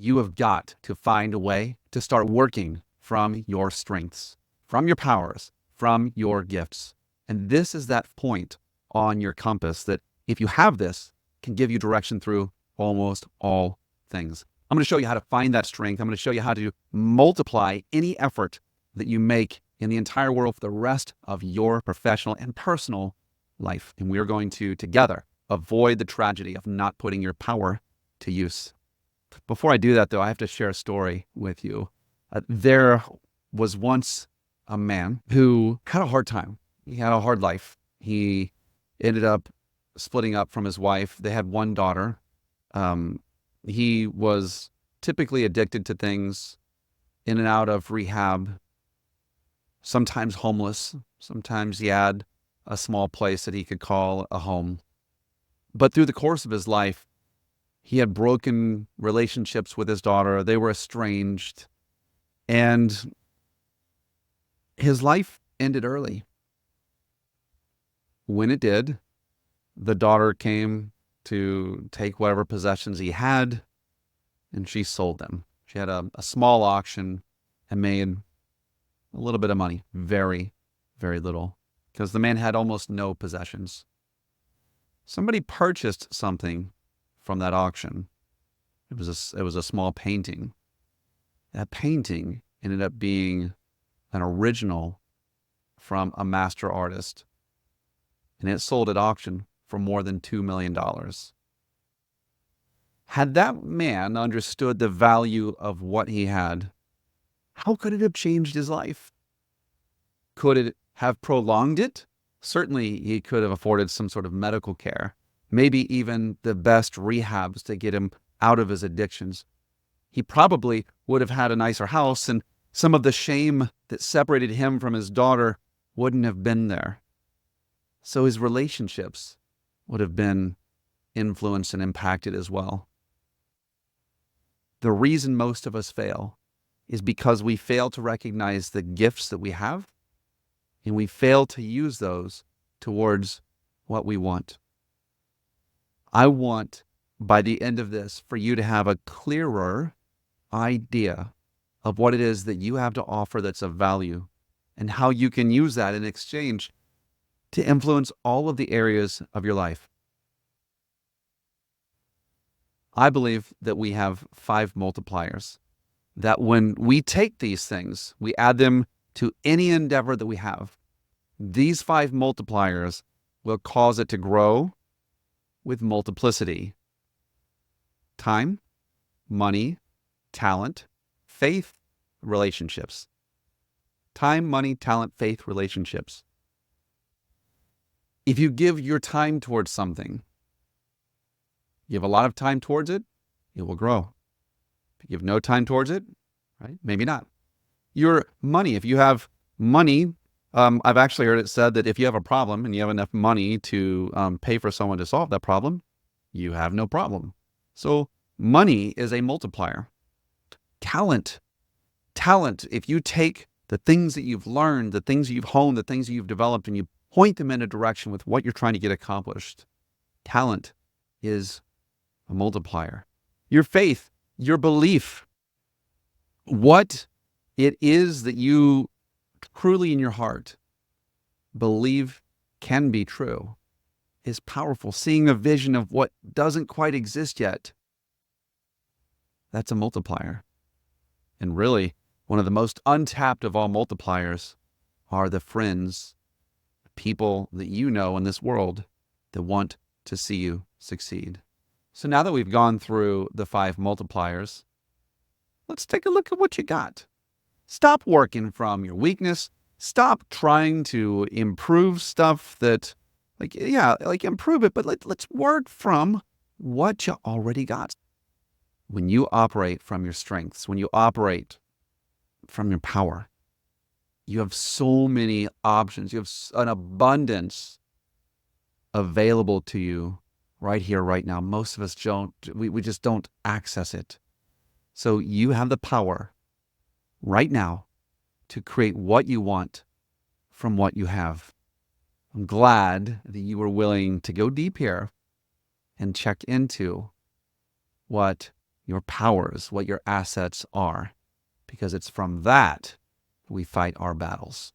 You have got to find a way to start working from your strengths, from your powers, from your gifts. And this is that point on your compass that, if you have this, can give you direction through almost all things. I'm going to show you how to find that strength. I'm going to show you how to multiply any effort that you make in the entire world for the rest of your professional and personal life. And we are going to, together, avoid the tragedy of not putting your power to use. Before I do that, though, I have to share a story with you. There was once a man who had a hard time. He had a hard life. He ended up splitting up from his wife. They had one daughter. He was typically addicted to things, in and out of rehab, sometimes homeless. Sometimes he had a small place that he could call a home. But through the course of his life, he had broken relationships with his daughter. They were estranged. And his life ended early. When it did, the daughter came to take whatever possessions he had, and she sold them. She had a small auction and made a little bit of money. Very, very little. Because the man had almost no possessions. Somebody purchased something from that auction. It was a small painting. That painting ended up being an original from a master artist, and it sold at auction for more than $2 million. Had that man understood the value of what he had, how could it have changed his life? Could it have prolonged it? Certainly, he could have afforded some sort of medical care, maybe even the best rehabs to get him out of his addictions. He probably would have had a nicer house, and some of the shame that separated him from his daughter wouldn't have been there. So his relationships would have been influenced and impacted as well. The reason most of us fail is because we fail to recognize the gifts that we have, and we fail to use those towards what we want. I want, by the end of this, for you to have a clearer idea of what it is that you have to offer that's of value, and how you can use that in exchange to influence all of the areas of your life. I believe that we have 5 multipliers, that when we take these things, we add them to any endeavor that we have, these 5 multipliers will cause it to grow with multiplicity. Time, money, talent, faith, relationships. Time, money, talent, faith, relationships. If you give your time towards something, you have a lot of time towards it, it will grow. If you have no time towards it, right? Maybe not. Your money, if you have money, I've actually heard it said that if you have a problem and you have enough money to pay for someone to solve that problem, you have no problem. So money is a multiplier. Talent, if you take the things that you've learned, the things that you've honed, the things that you've developed, and you point them in a direction with what you're trying to get accomplished, talent is a multiplier. Your faith, your belief, what it is that you truly in your heart believe can be true, is powerful. Seeing a vision of what doesn't quite exist yet, that's a multiplier. And really, one of the most untapped of all multipliers are the friends, people that you know in this world that want to see you succeed. So now that we've gone through the 5 multipliers, let's take a look at what you got. Stop working from your weakness. Stop trying to improve stuff that, improve it, but let's work from what you already got. When you operate from your strengths, when you operate from your power, you have so many options. You have an abundance available to you right here, right now. Most of us don't. We just don't access it. So you have the power right now to create what you want from what you have. I'm glad that you were willing to go deep here and check into what your powers, what your assets are, because it's from that we fight our battles.